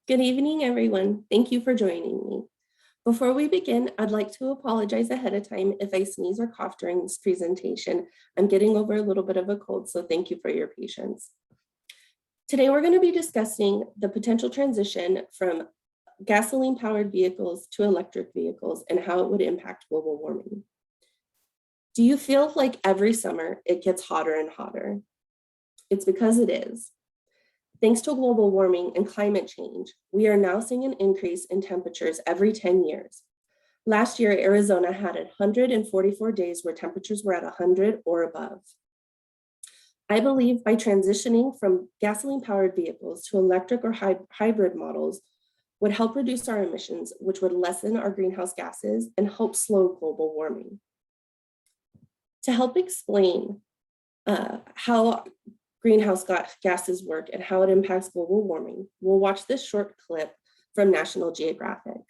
Good evening, everyone. Thank you for joining me. Before we begin, I'd like to apologize ahead of time if I sneeze or cough during this presentation. I'm getting over a little bit of a cold, so thank you for your patience. Today, we're going to be discussing the potential transition from gasoline-powered vehicles to electric vehicles and how it would impact global warming. Do you feel like every summer it gets hotter and hotter? It's because it is. Thanks to global warming and climate change, we are now seeing an increase in temperatures every 10 years. Last year, Arizona had 144 days where temperatures were at 100 or above. I believe by transitioning from gasoline-powered vehicles to electric or hybrid models would help reduce our emissions, which would lessen our greenhouse gases and help slow global warming. To help explain how greenhouse gases work and how it impacts global warming, we'll watch this short clip from National Geographic.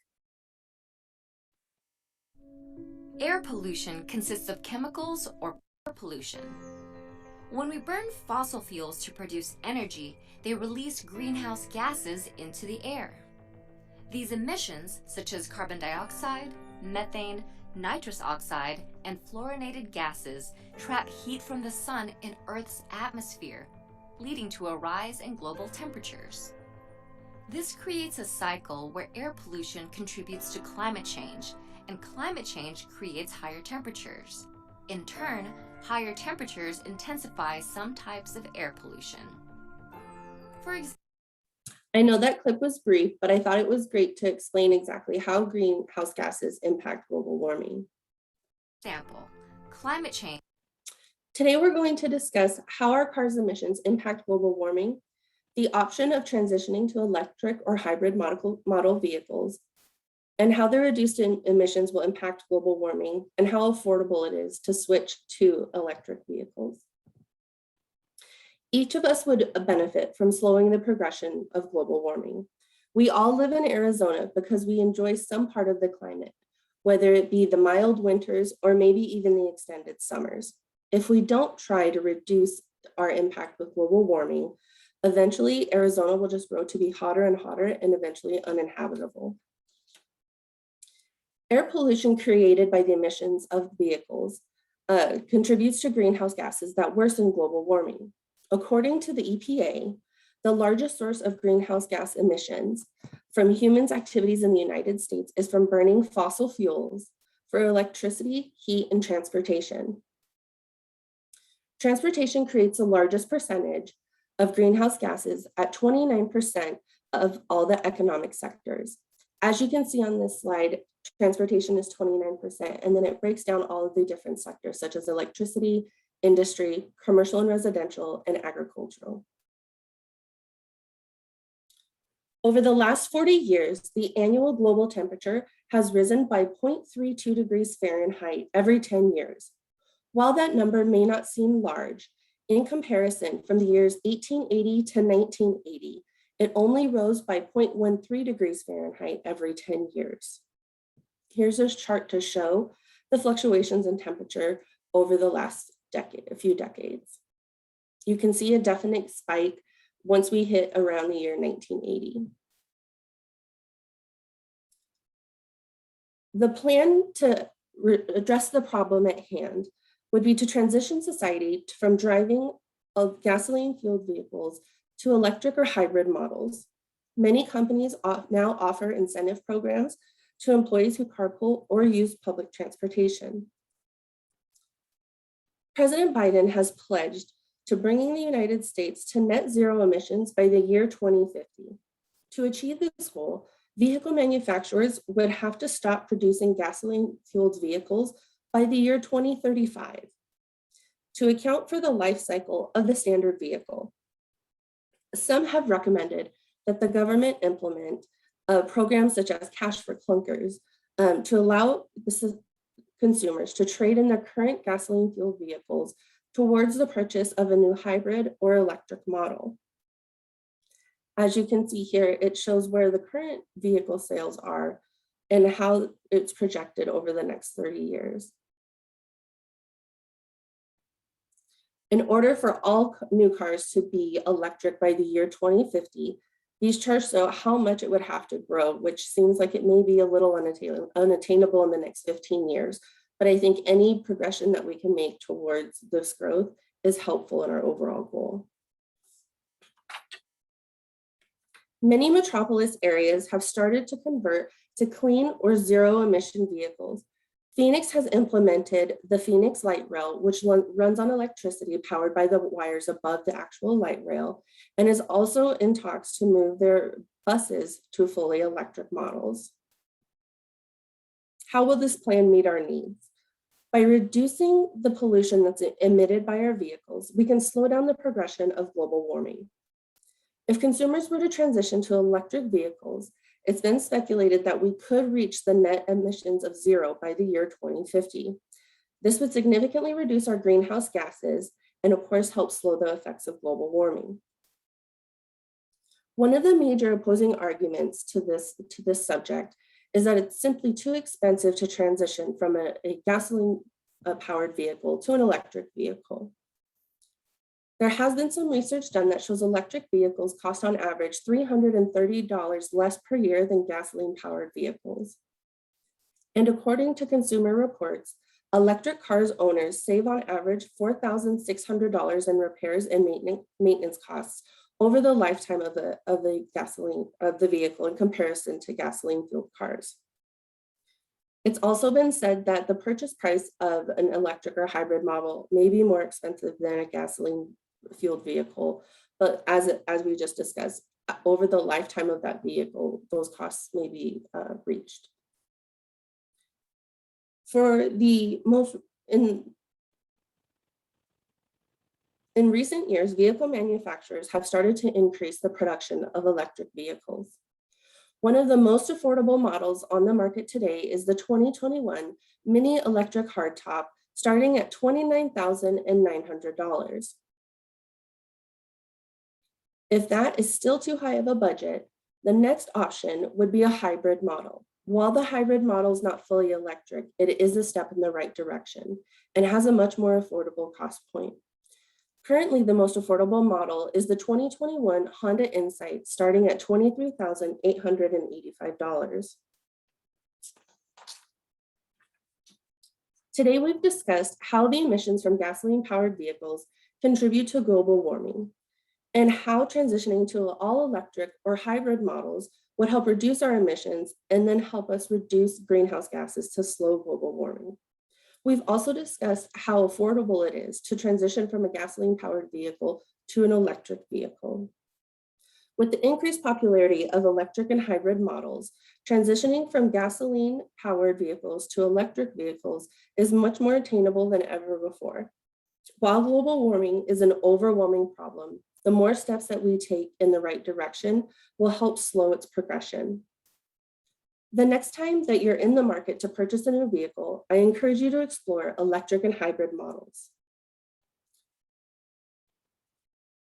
Air pollution consists of chemicals or air pollution. When we burn fossil fuels to produce energy, they release greenhouse gases into the air. These emissions, such as carbon dioxide, methane, nitrous oxide, and fluorinated gases, trap heat from the sun in Earth's atmosphere, leading to a rise in global temperatures. This creates a cycle where air pollution contributes to climate change, and climate change creates higher temperatures. In turn, higher temperatures intensify some types of air pollution. For example, I know that clip was brief, but I thought it was great to explain exactly how greenhouse gases impact global warming. Climate change. Today, we're going to discuss how our cars' emissions impact global warming, the option of transitioning to electric or hybrid model vehicles, and how the reduced emissions will impact global warming and how affordable it is to switch to electric vehicles. Each of us would benefit from slowing the progression of global warming. We all live in Arizona because we enjoy some part of the climate, whether it be the mild winters or maybe even the extended summers. If we don't try to reduce our impact with global warming, eventually Arizona will just grow to be hotter and hotter and eventually uninhabitable. Air pollution created by the emissions of vehicles contributes to greenhouse gases that worsen global warming. According to the EPA, the largest source of greenhouse gas emissions from humans' activities in the United States is from burning fossil fuels for electricity, heat, and transportation. Transportation creates the largest percentage of greenhouse gases at 29% of all the economic sectors. As you can see on this slide, transportation is 29%, and then it breaks down all of the different sectors such as electricity, industry, commercial and residential, and agricultural. Over the last 40 years, the annual global temperature has risen by 0.32 degrees Fahrenheit every 10 years. While that number may not seem large, in comparison from the years 1880 to 1980, it only rose by 0.13 degrees Fahrenheit every 10 years. Here's a chart to show the fluctuations in temperature over the last a few decades. You can see a definite spike once we hit around the year 1980. The plan to address the problem at hand would be to transition society from driving of gasoline-fueled vehicles to electric or hybrid models. Many companies now offer incentive programs to employees who carpool or use public transportation. President Biden has pledged to bringing the United States to net zero emissions by the year 2050. To achieve this goal, vehicle manufacturers would have to stop producing gasoline-fueled vehicles by the year 2035 to account for the life cycle of the standard vehicle. Some have recommended that the government implement programs such as cash for clunkers to allow consumers to trade in their current gasoline-fueled vehicles towards the purchase of a new hybrid or electric model. As you can see here, it shows where the current vehicle sales are and how it's projected over the next 30 years. In order for all new cars to be electric by the year 2050, These charts show how much it would have to grow, which seems like it may be a little unattainable in the next 15 years. But I think any progression that we can make towards this growth is helpful in our overall goal. Many metropolis areas have started to convert to clean or zero emission vehicles. Phoenix has implemented the Phoenix Light Rail, which runs on electricity powered by the wires above the actual light rail, and is also in talks to move their buses to fully electric models. How will this plan meet our needs? By reducing the pollution that's emitted by our vehicles, we can slow down the progression of global warming. If consumers were to transition to electric vehicles, it's been speculated that we could reach the net emissions of zero by the year 2050. This would significantly reduce our greenhouse gases and of course help slow the effects of global warming. One of the major opposing arguments to this subject is that it's simply too expensive to transition from a gasoline powered vehicle to an electric vehicle. There has been some research done that shows electric vehicles cost on average $330 less per year than gasoline-powered vehicles. And according to Consumer Reports, electric cars owners save on average $4,600 in repairs and maintenance costs over the lifetime of the vehicle in comparison to gasoline-fueled cars. It's also been said that the purchase price of an electric or hybrid model may be more expensive than a gasoline-fueled vehicle, but as we just discussed, over the lifetime of that vehicle, those costs may be reached. In recent years, vehicle manufacturers have started to increase the production of electric vehicles. One of the most affordable models on the market today is the 2021 Mini Electric Hardtop, starting at $29,900. If that is still too high of a budget, the next option would be a hybrid model. While the hybrid model is not fully electric, it is a step in the right direction and has a much more affordable cost point. Currently, the most affordable model is the 2021 Honda Insight, starting at $23,885. Today, we've discussed how the emissions from gasoline-powered vehicles contribute to global warming, and how transitioning to all electric or hybrid models would help reduce our emissions and then help us reduce greenhouse gases to slow global warming. We've also discussed how affordable it is to transition from a gasoline-powered vehicle to an electric vehicle. With the increased popularity of electric and hybrid models, transitioning from gasoline-powered vehicles to electric vehicles is much more attainable than ever before. While global warming is an overwhelming problem, the more steps that we take in the right direction will help slow its progression. The next time that you're in the market to purchase a new vehicle, I encourage you to explore electric and hybrid models.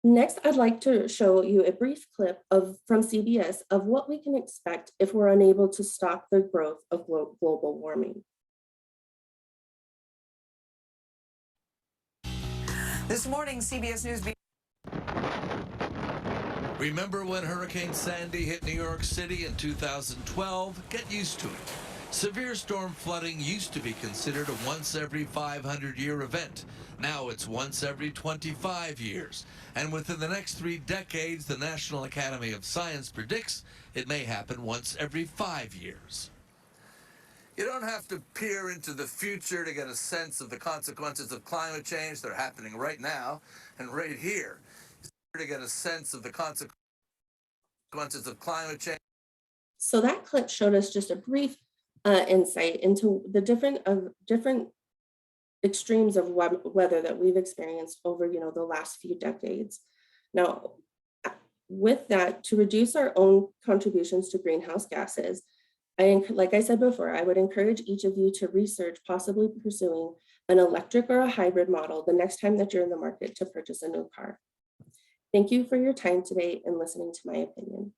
Next, I'd like to show you a brief clip from CBS of what we can expect if we're unable to stop the growth of global warming. This morning, CBS News. Remember when Hurricane Sandy hit New York City in 2012? Get used to it. Severe storm flooding used to be considered a once every 500-year event. Now it's once every 25 years. And within the next 3 decades, the National Academy of Science predicts it may happen once every 5 years. You don't have to peer into the future to get a sense of the consequences of climate change. They're happening right now and right here. To get a sense of the consequences of climate change. So that clip showed us just a brief insight into the different extremes of weather that we've experienced over the last few decades. Now, with that, to reduce our own contributions to greenhouse gases, like I said before, I would encourage each of you to research possibly pursuing an electric or a hybrid model the next time that you're in the market to purchase a new car. Thank you for your time today and listening to my opinion.